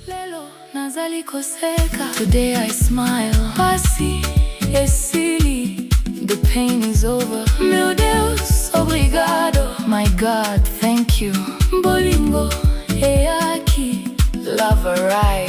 Lelo nazali koseka, today I smile. Pasi esili, the pain is over. Meu Deus, obrigado. My God, thank you. Bolingo eyaki, love arrive.